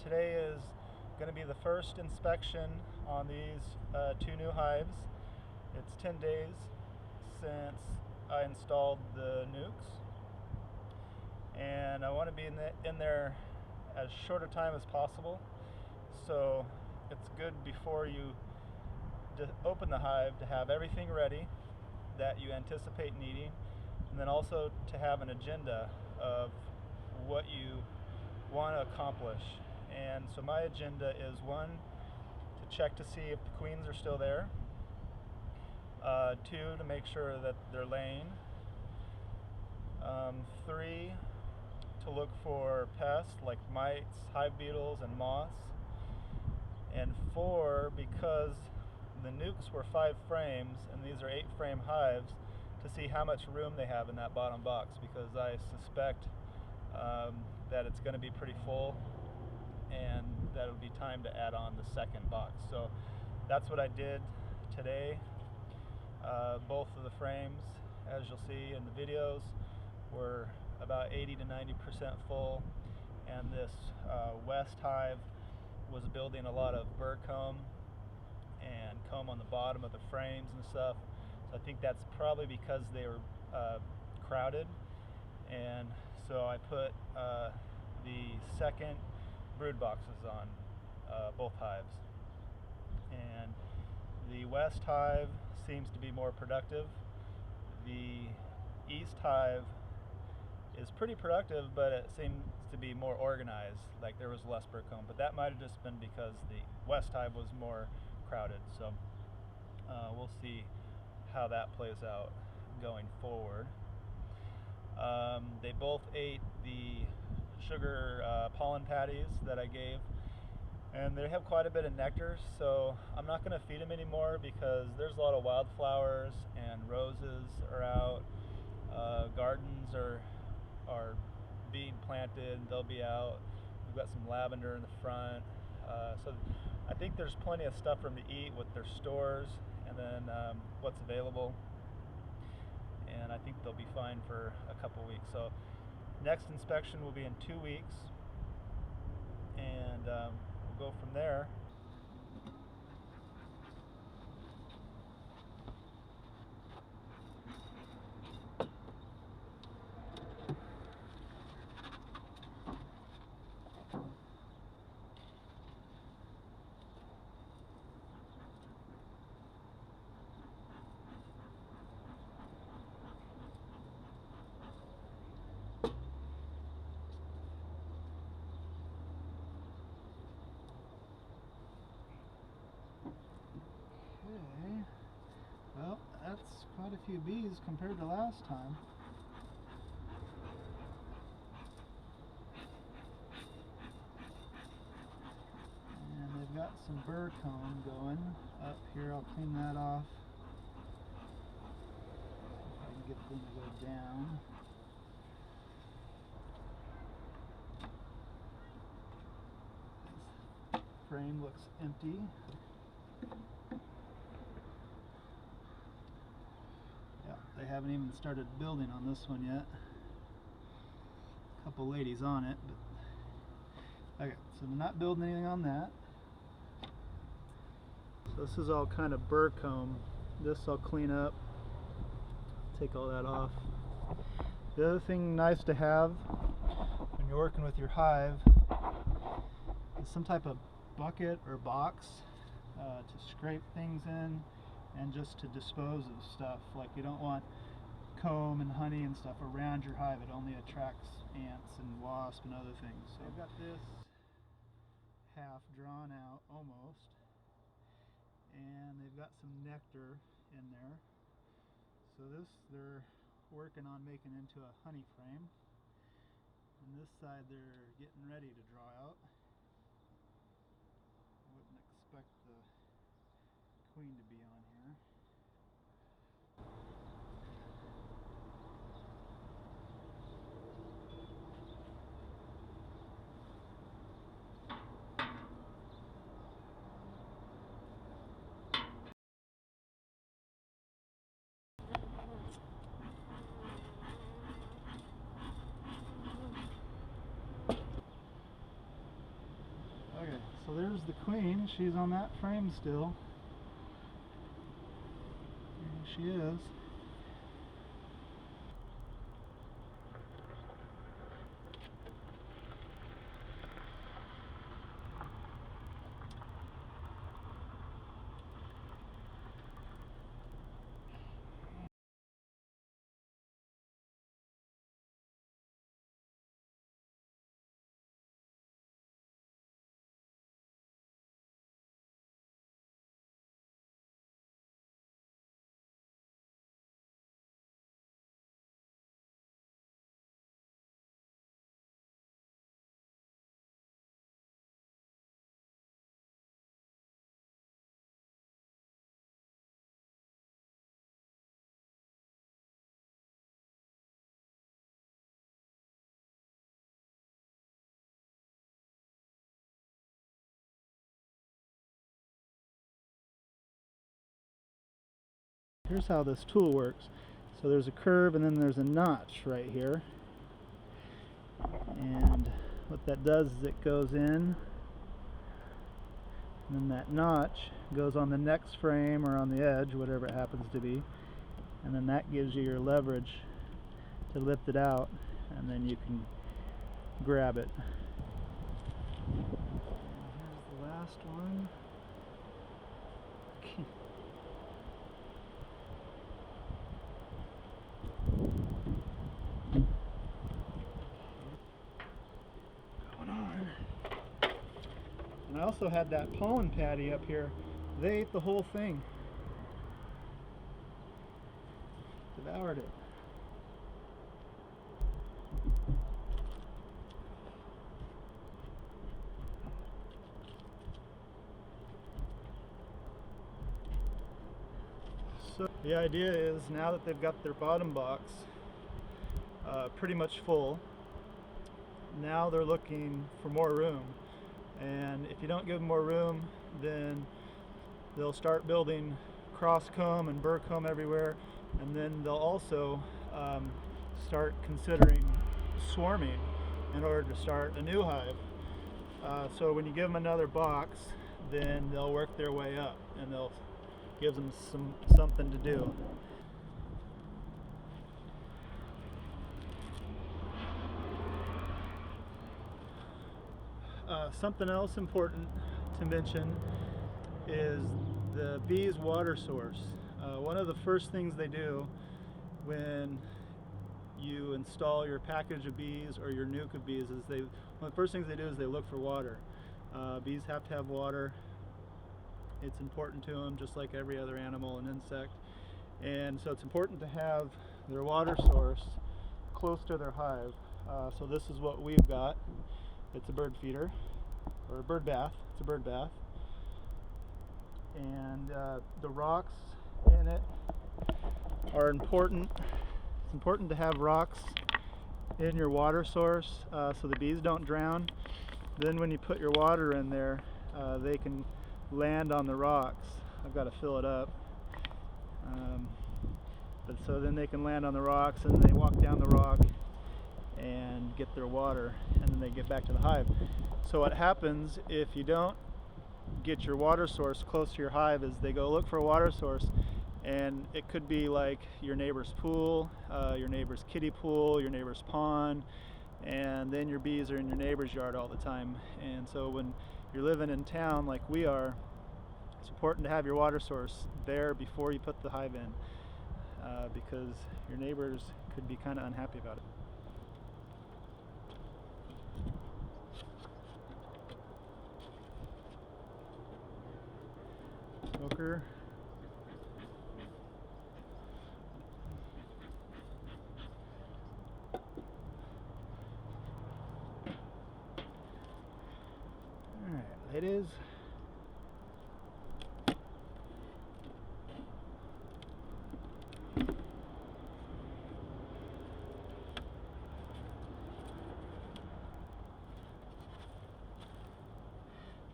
Today is going to be the first inspection on these two new hives. It's 10 days since I installed the nukes, and I want to be in there as short a time as possible, so it's good before you open the hive to have everything ready that you anticipate needing, and then also to have an agenda of what you want to accomplish. And so my agenda is, 1, to check to see if the queens are still there, 2, to make sure that they're laying, 3, to look for pests like mites, hive beetles, and moths, and 4, because the nukes were 5 frames and these are 8 frame hives, to see how much room they have in that bottom box, because I suspect that it's going to be pretty full and that it'll be time to add on the second box. So that's what I did today. Both of the frames, as you'll see in the videos, were about 80 to 90% full, and this west hive was building a lot of burr comb and comb on the bottom of the frames and stuff. So I think that's probably because they were crowded, and so I put the second brood boxes on both hives. And the west hive seems to be more productive. The east hive is pretty productive, but it seems to be more organized, like there was less burr comb, but that might have just been because the west hive was more crowded. So we'll see how that plays out going forward. They both ate the sugar pollen patties that I gave, and they have quite a bit of nectar, so I'm not going to feed them anymore because there's a lot of wildflowers and roses are out. Gardens are being planted, they'll be out. We've got some lavender in the front, so I think there's plenty of stuff for them to eat with their stores and then what's available, and I think they'll be fine for a couple weeks. So next inspection will be in 2 weeks, and we'll go from there. Okay, well, that's quite a few bees compared to last time. And they've got some burr comb going up here. I'll clean that off. If I can get them to go down. This frame looks empty. Yeah, they haven't even started building on this one yet. A couple ladies on it, but okay, so they're not building anything on that. So this is all kind of burr comb. This I'll clean up, take all that off. The other thing nice to have when you're working with your hive is some type of bucket or box to scrape things in, and just to dispose of stuff. Like, you don't want comb and honey and stuff around your hive. It only attracts ants and wasps and other things. So I've got this half drawn out almost, and they've got some nectar in there. So this they're working on making into a honey frame, and this side they're getting ready to draw out. I wouldn't expect the queen to be on here. Okay, so there's the queen. She's on that frame still. There she is. Here's how this tool works. So there's a curve and then there's a notch right here. And what that does is it goes in, and then that notch goes on the next frame or on the edge, whatever it happens to be. And then that gives you your leverage to lift it out, and then you can grab it. And here's the last one. And I also had that pollen patty up here. They ate the whole thing. Devoured it. So the idea is, now that they've got their bottom box pretty much full, now they're looking for more room. And if you don't give them more room, then they'll start building cross comb and burr comb everywhere, and then they'll also start considering swarming in order to start a new hive. So when you give them another box, then they'll work their way up, and they'll give them something to do. Something else important to mention is the bees' water source. One of the first things they do when you install your package of bees or your nuke of bees is one of the first things they do is they look for water. Bees have to have water. It's important to them, just like every other animal and insect. And so it's important to have their water source close to their hive. So this is what we've got. It's a bird feeder, or a bird bath. It's a bird bath. And the rocks in it are important. It's important to have rocks in your water source so the bees don't drown. Then when you put your water in there, they can land on the rocks. I've got to fill it up. But so then they can land on the rocks, and they walk down the rock and get their water, and then they get back to the hive. So what happens if you don't get your water source close to your hive is they go look for a water source, and it could be like your neighbor's pool, your neighbor's kiddie pool, your neighbor's pond, and then your bees are in your neighbor's yard all the time. And so when you're living in town like we are, it's important to have your water source there before you put the hive in, because your neighbors could be kind of unhappy about it. Smoker. Alright, ladies.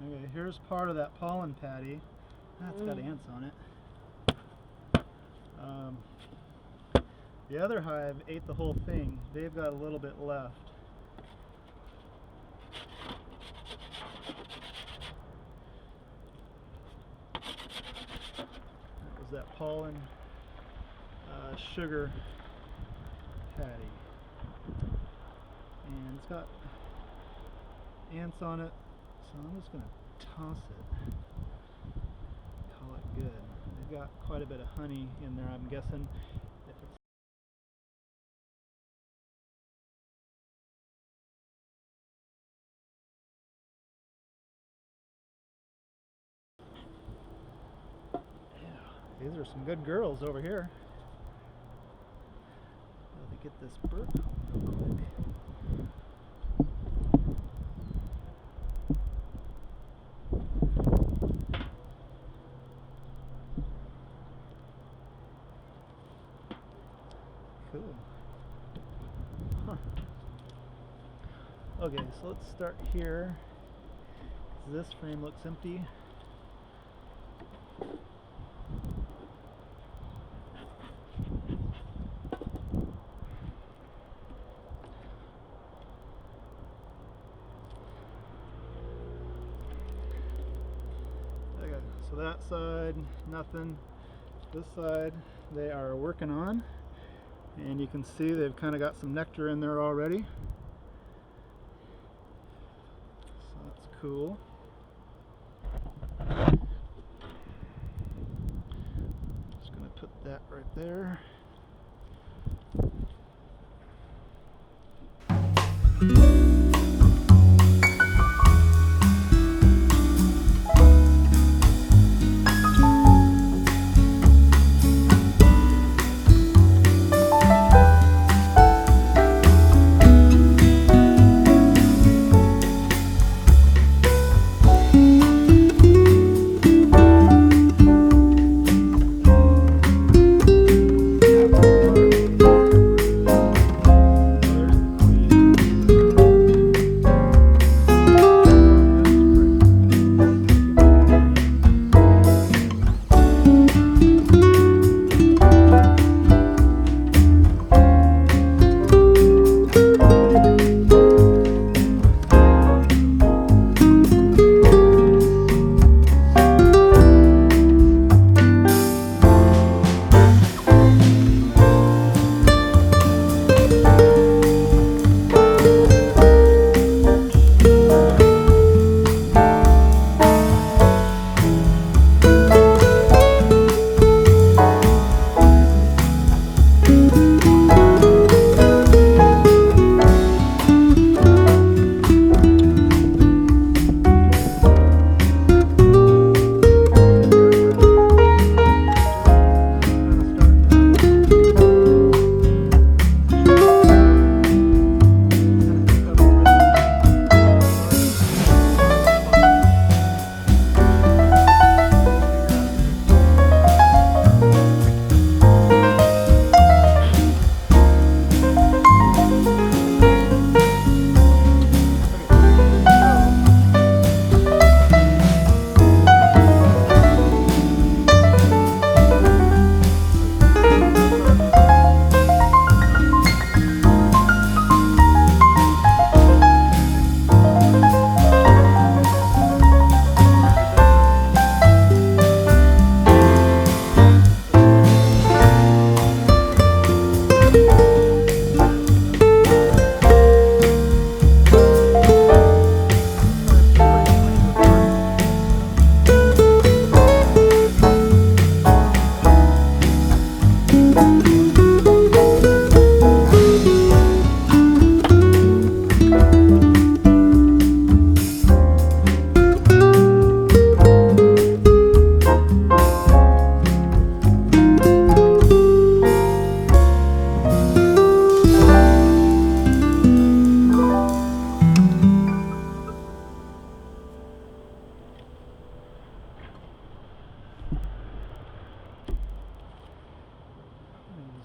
Okay, here's part of that pollen patty. That's got ants on it. The other hive ate the whole thing. They've got a little bit left. pollen sugar patty. And it's got ants on it, so I'm just going to toss it. Call it good. They've got quite a bit of honey in there, I'm guessing. If it's these are some good girls over here. Let me get this bird real quick. Cool. Huh. Okay, so let's start here. This frame looks empty. Okay, so that side, nothing. This side, they are working on. And you can see they've kind of got some nectar in there already. So that's cool. Just going to put that right there.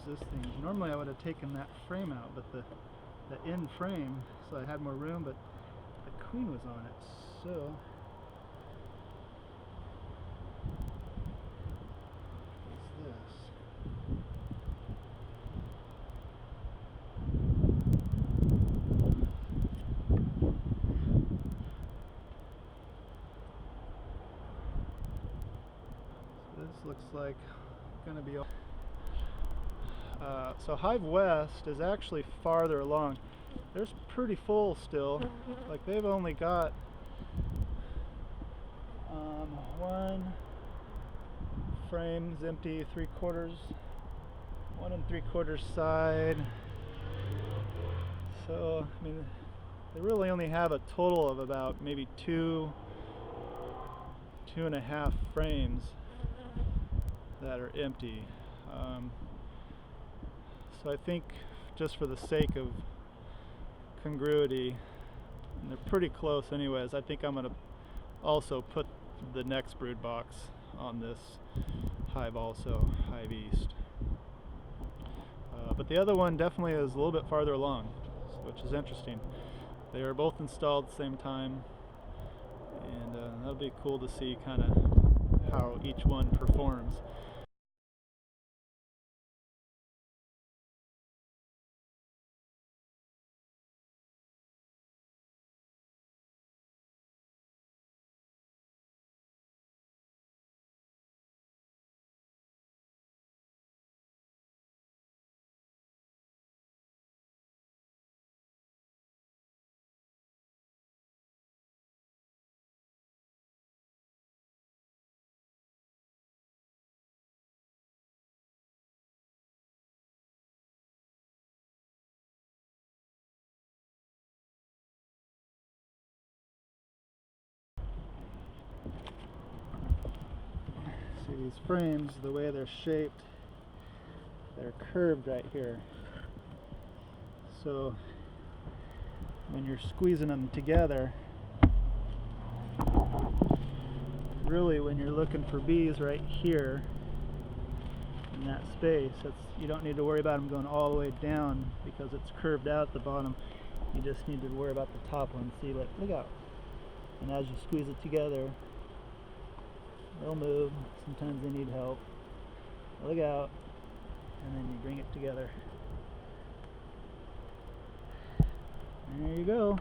This thing. Normally I would have taken that frame out, but the end frame, so I had more room, but the queen was on it, so what's this? This looks like going to be. So Hive West is actually farther along. They're pretty full still. Like they've only got one frame's empty, 3/4, 1 3/4 side. So I mean, they really only have a total of about maybe 2.5 frames that are empty. So I think just for the sake of congruity, and they're pretty close anyways, I think I'm going to also put the next brood box on this hive also, Hive East. But the other one definitely is a little bit farther along, which is interesting. They are both installed at the same time, and that'll be cool to see kind of how each one performs. See these frames, the way they're shaped, they're curved right here. So when you're squeezing them together, really when you're looking for bees right here in that space, you don't need to worry about them going all the way down because it's curved out at the bottom. You just need to worry about the top one. See, look out. And as you squeeze it together, they'll move. Sometimes they need help. Look out. And then you bring it together. There you go.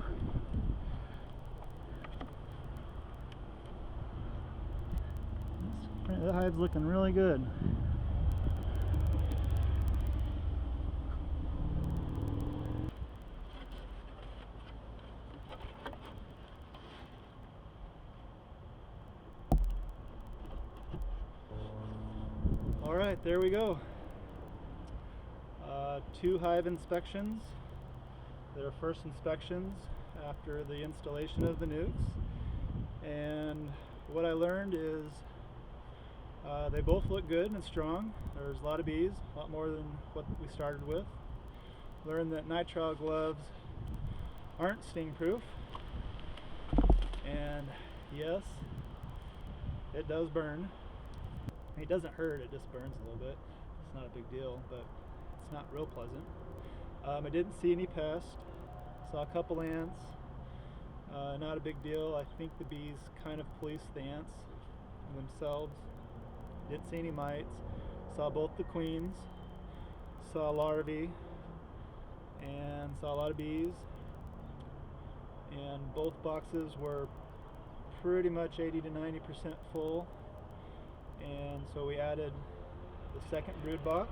The hive's looking really good. Alright, there we go. 2 hive inspections. Their first inspections after the installation of the nukes. And what I learned is they both look good and strong. There's a lot of bees, a lot more than what we started with. Learned that nitrile gloves aren't sting proof. And yes, it does burn. It doesn't hurt, it just burns a little bit. It's not a big deal, but it's not real pleasant. I didn't see any pests. Saw a couple ants. Not a big deal. I think the bees kind of police the ants themselves. Didn't see any mites. Saw both the queens. Saw larvae. And saw a lot of bees. And both boxes were pretty much 80 to 90% full. And so we added the second brood box.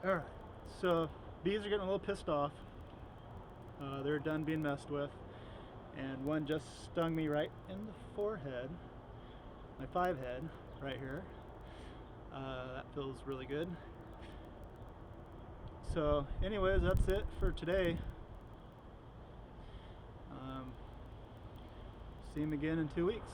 Alright, so bees are getting a little pissed off. They're done being messed with. And one just stung me right in the forehead, my 5 head, right here. That feels really good. So anyways, that's it for today. See him again in 2 weeks.